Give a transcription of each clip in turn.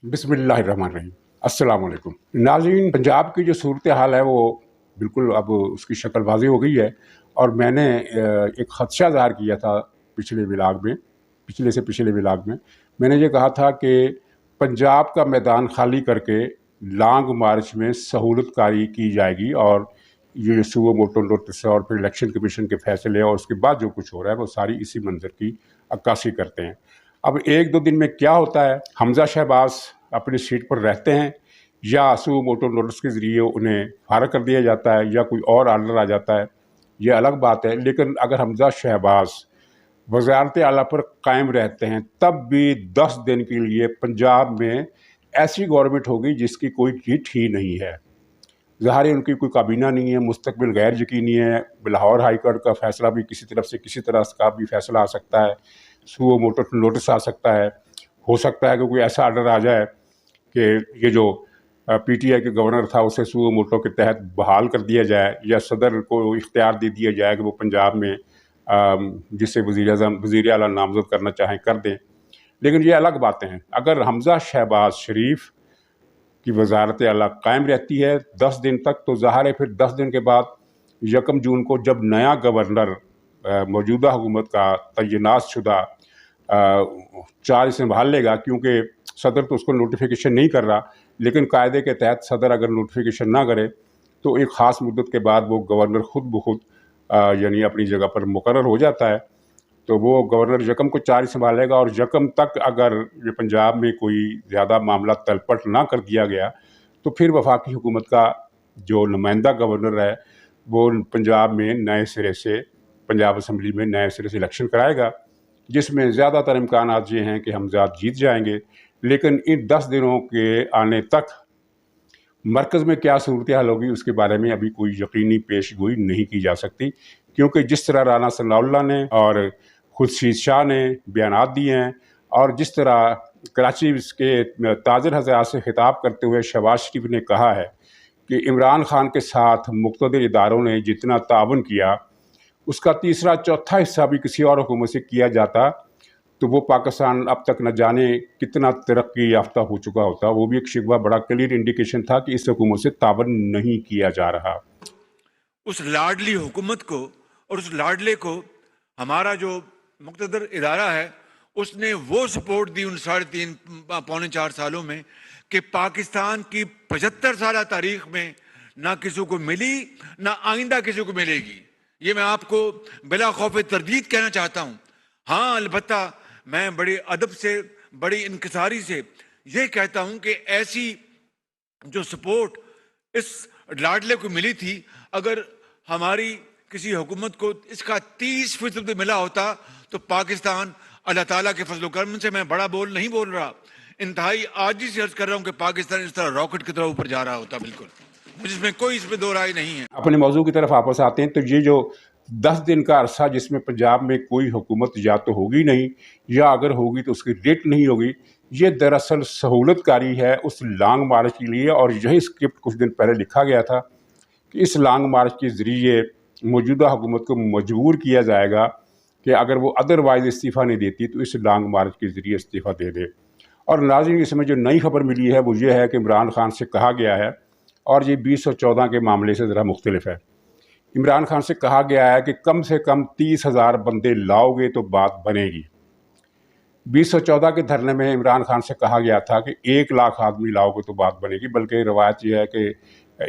बिस्मिल्लाहिर्रहमानिर्रहीम। अस्सलाम वालेकुम। नाज़रीन, पंजाब की जो सूरत हाल है वो बिल्कुल अब उसकी शक्ल वाज़ेह हो गई है। और मैंने एक ख़दशा ज़ाहिर किया था पिछले से पिछले व्लॉग में। मैंने ये कहा था कि पंजाब का मैदान खाली करके लॉन्ग मार्च में सहूलतकारी की जाएगी और ये सुओ मोटो नोटिस और फिर इलेक्शन कमीशन के फैसले और उसके बाद जो कुछ हो रहा है वो सारी इसी मंज़र की अक्कासी करते हैं। अब 1-2 दिन में क्या होता है, हमज़ा शहबाज अपनी सीट पर रहते हैं या सुओ मोटो नोटिस के ज़रिए उन्हें फारग कर दिया जाता है या कोई और आर्डर आ जाता है, ये अलग बात है। लेकिन अगर हमज़ा शहबाज वज़ारत आला पर कायम रहते हैं तब भी 10 दिन के लिए पंजाब में ऐसी गवर्नमेंट होगी जिसकी कोई किट ही नहीं है। ज़ाहिर है उनकी कोई काबीना नहीं है, मुस्तकबिल गैर यकीनी है। लाहौर हाई कोर्ट का फ़ैसला भी किसी तरफ से किसी तरह का भी फ़ैसला आ सकता है, सुओ मोटो नोटिस आ सकता है। हो सकता है कि कोई ऐसा आर्डर आ जाए कि ये जो पीटीआई के गवर्नर था उसे सुओ मोटो के तहत बहाल कर दिया जाए या सदर को इख्तियार दे दिया जाए कि वो पंजाब में जिसे वज़ीर आला नामज़द करना चाहें कर दें। लेकिन ये अलग बातें हैं। अगर हमज़ा शहबाज शरीफ की वज़ारत आला कायम रहती है 10 दिन तक, तो ज़ाहिर है फिर 10 दिन के बाद 1 जून को जब नया गवर्नर मौजूदा हुकूमत का तैनात शुदा चार्ज संभाल लेगा, क्योंकि सदर तो उसको नोटिफिकेशन नहीं कर रहा, लेकिन कायदे के तहत सदर अगर नोटिफिकेशन ना करे तो एक ख़ास मुद्दत के बाद वो गवर्नर खुद ब खुद यानी अपनी जगह पर मुकर्रर हो जाता है। तो वो गवर्नर यकम को चार्ज संभालेगा और यकम तक अगर ये पंजाब में कोई ज़्यादा मामला तलपट ना कर दिया गया तो फिर वफाकी हुकूमत का जो नुमाइंदा गवर्नर है वो पंजाब में नए सिरे से पंजाब असम्बली में नए सिरे से इलेक्शन कराएगा, जिसमें ज़्यादातर इम्कान ये हैं कि हम जीत जाएंगे। लेकिन इन 10 दिनों के आने तक मरकज़ में क्या सूरत हाल होगी उसके बारे में अभी कोई यकीनी पेशगोई नहीं की जा सकती, क्योंकि जिस तरह राना सनाउल्लाह ने और खुर्शीद शाह ने बयानात दिए हैं और जिस तरह कराची के ताजर हज़रात से खिताब करते हुए शहबाज शरीफ ने कहा है कि इमरान खान के साथ मुक़्तदिर इदारों ने जितना ताउन किया उसका तीसरा चौथा हिस्सा भी किसी और हुकूमत से किया जाता तो वो पाकिस्तान अब तक न जाने कितना तरक्की याफ्ता हो चुका होता। वो भी एक शिकवा बड़ा क्लियर इंडिकेशन था कि इस हुकूमत से तावन नहीं किया जा रहा। उस लाडली हुकूमत को और उस लाडले को हमारा जो मुक़्तदर इदारा है उसने वो सपोर्ट दी उन 3.5-4 सालों में कि पाकिस्तान की 75 साल तारीख में ना किसी को मिली ना आइंदा किसी को मिलेगी। ये मैं आपको बिला खौफ तरदीद कहना चाहता हूँ। हाँ, अलबत्ता मैं बड़े अदब से बड़ी इनकिसारी से ये कहता हूँ कि ऐसी जो सपोर्ट इस लाडले को मिली थी, अगर हमारी किसी हुकूमत को इसका 30% मिला होता तो पाकिस्तान अल्लाह ताला के फजल करम से, मैं बड़ा बोल नहीं बोल रहा, इंतहाई आजी से अर्ज कर रहा हूं कि पाकिस्तान इस तरह रॉकेट की तरह ऊपर जा रहा होता। बिल्कुल, मुझे कोई इसमें दो राय नहीं है। अपने मौजू की तरफ वापस आते हैं। तो ये जो 10 दिन का अरसा जिसमें पंजाब में कोई हुकूमत या तो होगी नहीं या अगर होगी तो उसकी रेट नहीं होगी, ये दरअसल सहूलतकारी है उस लॉन्ग मार्च के लिए। और यही स्क्रिप्ट कुछ दिन पहले लिखा गया था कि इस लॉन्ग मार्च के ज़रिए मौजूदा हुकूमत को मजबूर किया जाएगा कि अगर वो अदरवाइज़ इस्तीफ़ा नहीं देती तो इस लॉन्ग मार्च के ज़रिए इस्तीफ़ा दे दे। और नाज़रीन, इसमें जो नई खबर मिली है वो ये है कि इमरान खान से कहा गया है, और ये 2014 के मामले से ज़रा मुख्तलिफ है। इमरान खान से कहा गया है कि कम से कम 30,000 बंदे लाओगे तो बात बनेगी। 2014 के धरने में इमरान खान से कहा गया था कि 1 लाख आदमी लाओगे तो बात बनेगी, बल्कि रवायत यह है कि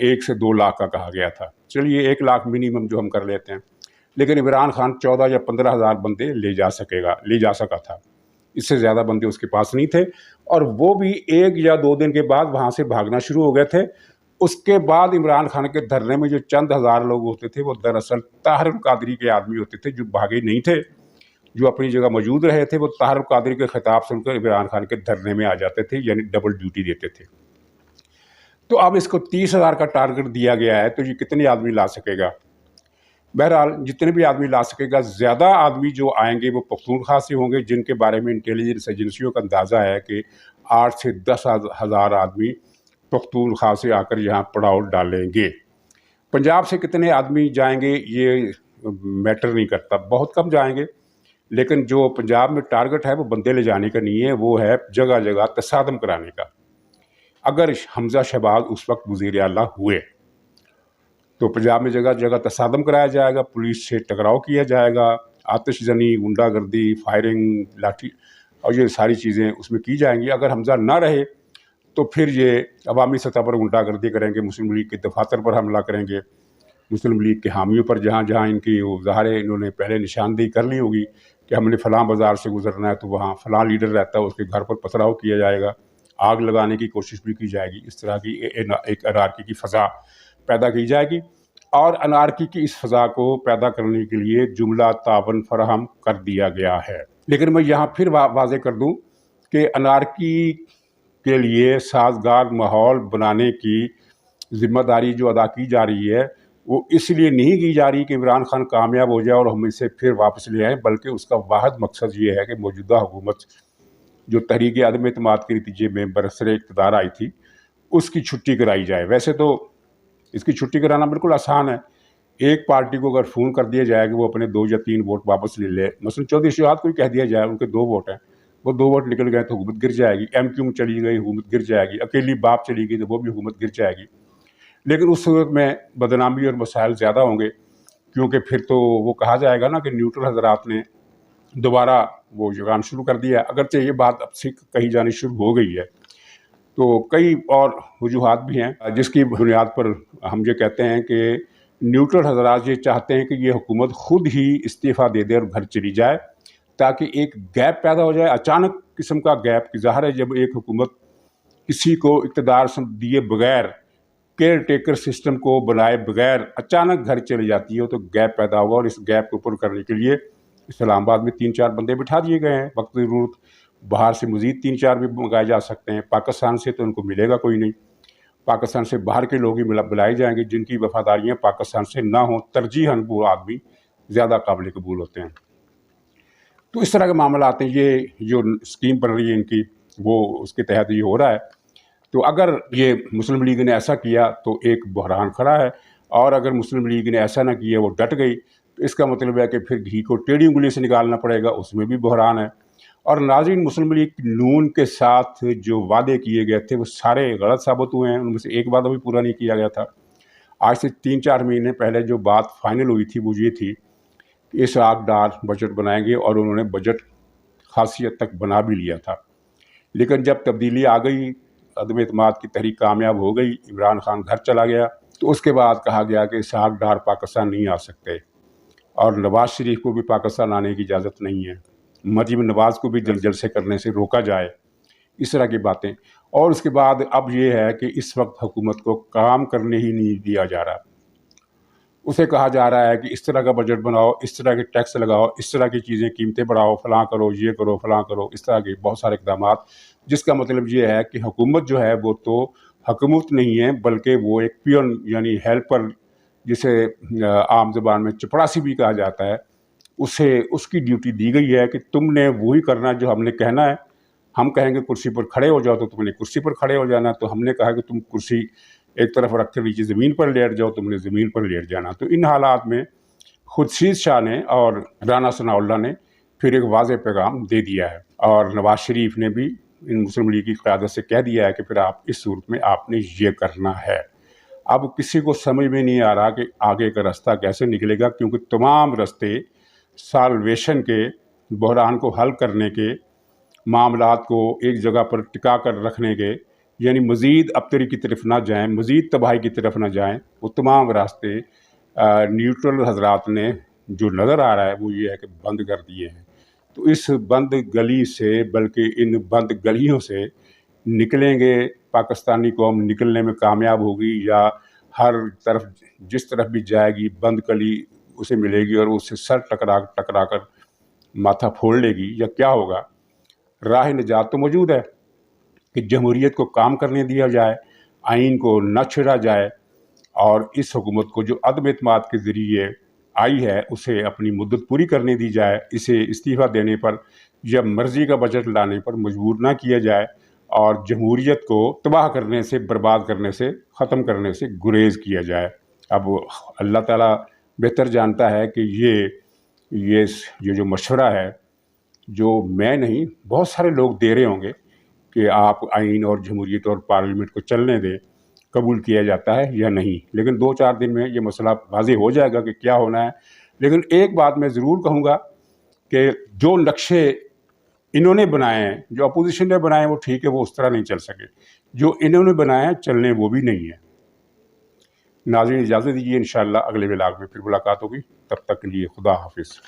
1 से 2 लाख का कहा गया था। चलिए 1 लाख मिनिमम जो हम कर लेते हैं, लेकिन इमरान खान 14 या 15,000 बंदे ले जा सका था। इससे ज़्यादा बंदे उसके पास नहीं थे, और वो भी 1 या 2 दिन के बाद वहाँ से भागना शुरू हो गए थे। उसके बाद इमरान खान के धरने में जो चंद हज़ार लोग होते थे वो दरअसल ताहिर कादरी के आदमी होते थे, जो भागे नहीं थे, जो अपनी जगह मौजूद रहे थे। वो ताहिर कादरी के खिताब सुनकर इमरान खान के धरने में आ जाते थे, यानी डबल ड्यूटी देते थे। तो अब इसको 30,000 का टारगेट दिया गया है, तो ये कितने आदमी ला सकेगा? बहरहाल जितने भी आदमी ला सकेगा, ज़्यादा आदमी जो आएंगे वो पख्तूनख्वा से होंगे, जिनके बारे में इंटेलिजेंस एजेंसियों का अंदाज़ा है कि 8 से 10 हज़ार आदमी पख्तूनख्वा से आकर यहाँ पड़ाव डालेंगे। पंजाब से कितने आदमी जाएंगे ये मैटर नहीं करता, बहुत कम जाएंगे। लेकिन जो पंजाब में टारगेट है वो बंदे ले जाने का नहीं है, वो है जगह जगह तसादम कराने का। अगर हमजा शहबाज उस वक्त वज़ीर आला हुए तो पंजाब में जगह जगह तसादम कराया जाएगा, पुलिस से टकराव किया जाएगा, आतिशजनी, गुंडागर्दी, फायरिंग, लाठी और ये सारी चीज़ें उसमें की जाएंगी। अगर हमजा ना रहे तो फिर ये अवामी सतह पर गुंडागर्दी करेंगे, मुस्लिम लीग के दफातर पर हमला करेंगे, मुस्लिम लीग के हामियों पर जहाँ जहाँ इनकी वो ज़ाहिर है इन्होंने पहले निशानदेही कर ली होगी कि हमने फ़लाँ बाज़ार से गुजरना है तो वहाँ फ़लाँ लीडर रहता है, उसके घर पर पथराव किया जाएगा, आग लगाने की कोशिश भी की जाएगी। इस तरह की एक अनारकी की फ़ज़ा पैदा की जाएगी और अनारकी की इस फ़ज़ा को पैदा करने के लिए जुमला तावन फराहम कर दिया गया है। लेकिन मैं यहाँ फिर वाज़ेह कर दूँ कि अनारकी के लिए साज़गार माहौल बनाने की ज़िम्मेदारी जो अदा की जा रही है वो इसलिए नहीं की जा रही कि इमरान खान कामयाब हो जाए और हम इसे फिर वापस ले आएँ, बल्कि उसका वाहिद मकसद ये है कि मौजूदा हुकूमत जो तहरीक अदम एतमाद के नतीजे में बरसरे इक़्तिदार आई थी उसकी छुट्टी कराई जाए। वैसे तो इसकी छुट्टी कराना बिल्कुल आसान है। एक पार्टी को अगर फ़ोन कर दिया जाए कि वो अपने 2 या 3 वोट वापस ले ले, मसलन चौधरी शहाद को ही कह दिया जाए उनके 2 वोट हैं, वो 2 वोट निकल गए तो हुकूमत गिर जाएगी, एमक्यू चली गई हुकूमत गिर जाएगी, अकेली बाप चली गई तो वो भी हुकूमत गिर जाएगी। लेकिन उस सूरत में बदनामी और मसाइल ज़्यादा होंगे, क्योंकि फिर तो वो कहा जाएगा ना कि न्यूट्रल हजरात ने दोबारा वो काम शुरू कर दिया। अगरचे ये बात अब से कही जानी शुरू हो गई है, तो कई और वजूहात भी हैं जिसकी बुनियाद पर हम ये कहते हैं कि न्यूट्रल हजरात ये चाहते हैं कि ये हुकूमत खुद ही इस्तीफ़ा दे दे और घर चली जाए, ताकि एक गैप पैदा हो जाए, अचानक किस्म का गैप। कि ज़ाहिर है जब एक हुकूमत किसी को इक़्तिदार दिए बगैर, केयर टेकर सिस्टम को बनाए बगैर अचानक घर चली जाती है तो गैप पैदा हुआ, और इस गैप को पूरा करने के लिए इस्लामाबाद में 3-4 बंदे बिठा दिए गए हैं। वक्त ज़रूरत बाहर से मज़ीद 3-4 भी मंगाए जा सकते हैं। पाकिस्तान से तो उनको मिलेगा कोई नहीं, पाकिस्तान से बाहर के लोग ही बुलाए जाएंगे जिनकी वफादारियाँ पाकिस्तान से ना हों, तरजीहन वो आदमी ज़्यादा काबिल कबूल होते हैं। तो इस तरह के मामला आते हैं। ये जो स्कीम बन रही है इनकी, वो उसके तहत ये हो रहा है। तो अगर ये मुस्लिम लीग ने ऐसा किया तो एक बहरान खड़ा है, और अगर मुस्लिम लीग ने ऐसा ना किया, वो डट गई, तो इसका मतलब है कि फिर घी को टेढ़ी उंगली से निकालना पड़ेगा, उसमें भी बहरान है। और नाज़रीन, मुस्लिम लीग नून के साथ जो वादे किए गए थे वो सारे गलत साबित हुए हैं। उनमें से एक वादा भी पूरा नहीं किया गया था। आज से 3-4 महीने पहले जो बात फाइनल हुई थी वो ये थी कि इस आगदार बजट बनाएंगे, और उन्होंने बजट खासी हद तक बना भी लिया था। लेकिन जब तब्दीली आ गई, अदम एतमाद की तहरीक कामयाब हो गई, इमरान खान घर चला गया, तो उसके बाद कहा गया कि इसहाक डार पाकिस्तान नहीं आ सकते, और नवाज़ शरीफ को भी पाकिस्तान आने की इजाज़त नहीं है, मरीम नवाज़ को भी जलसे करने से रोका जाए, इस तरह की बातें। और उसके बाद अब ये है कि इस वक्त हुकूमत को काम करने ही नहीं दिया जा रहा। उसे कहा जा रहा है कि इस तरह का बजट बनाओ, इस तरह के टैक्स लगाओ, इस तरह की चीज़ें, कीमतें बढ़ाओ, फलां करो, ये करो, फलां करो, इस तरह के बहुत सारे इक़दामात, जिसका मतलब ये है कि हुकूमत जो है वो तो हुकूमत नहीं है, बल्कि वो एक पियन यानी हेल्पर, जिसे आम ज़बान में चपरासी भी कहा जाता है, उसे उसकी ड्यूटी दी गई है कि तुमने वही करना जो हमने कहना है। हम कहेंगे कुर्सी पर खड़े हो जाओ तो तुमने कुर्सी पर खड़े हो जाना, तो हमने कहा कि तुम कुर्सी एक तरफ रख कर नीचे ज़मीन पर लेट जाओ, तुमने ज़मीन पर लेट जाना। तो इन हालात में खुर्शीद शाह ने और राना सनाउल्लाह ने फिर एक वाज़ेह पैगाम दे दिया है, और नवाज़ शरीफ ने भी इन मुस्लिम लीग की क़यादत से कह दिया है कि फिर आप इस सूरत में आपने ये करना है। अब किसी को समझ में नहीं आ रहा कि आगे का रास्ता कैसे निकलेगा, क्योंकि तमाम रास्ते साल्वेशन के, बहरान को हल करने के, मामलात को एक जगह पर टिका कर रखने के, यानी मज़ीद अबतरी की तरफ ना जाएं, मज़ीद तबाही की तरफ ना जाएं, वो तमाम रास्ते न्यूट्रल हजरात ने जो नज़र आ रहा है वो ये है कि बंद कर दिए हैं। तो इस बंद गली से, बल्कि इन बंद गलियों से निकलेंगे, पाकिस्तानी कौम निकलने में कामयाब होगी, या हर तरफ जिस तरफ भी जाएगी बंद गली उसे मिलेगी और उससे सर टकरा कर माथा फोड़ लेगी, या क्या होगा? राह निजात तो मौजूद है कि जमहूरियत को काम करने दिया जाए, आइन को न छेड़ा जाए, और इस हुकूमत को जो अदम एतमाद के ज़रिए आई है उसे अपनी मुद्दत पूरी करने दी जाए, इसे इस्तीफ़ा देने पर या मर्ज़ी का बजट लाने पर मजबूर ना किया जाए, और जमहूरियत को तबाह करने से, बर्बाद करने से, ख़त्म करने से गुरेज़ किया जाए। अब अल्लाह ताला बेहतर जानता है कि ये जो मशवरा है, जो मैं नहीं बहुत सारे लोग दे रहे होंगे कि आप आइन और जमहूरियत और पार्लियामेंट को चलने दें, कबूल किया जाता है या नहीं। लेकिन 2-4 दिन में ये मसला वाज़ेह हो जाएगा कि क्या होना है। लेकिन एक बात मैं ज़रूर कहूँगा कि जो नक्शे इन्होंने बनाए हैं, जो अपोजिशन ने बनाए हैं, वो ठीक है, वो उस तरह नहीं चल सके। जो इन्होंने बनाए हैं चलने वो भी नहीं है। नाज़रीन इजाज़त दीजिए, इंशाअल्लाह अगले व्लॉग में फिर मुलाकात होगी। तब तक के लिए खुदा हाफिज़।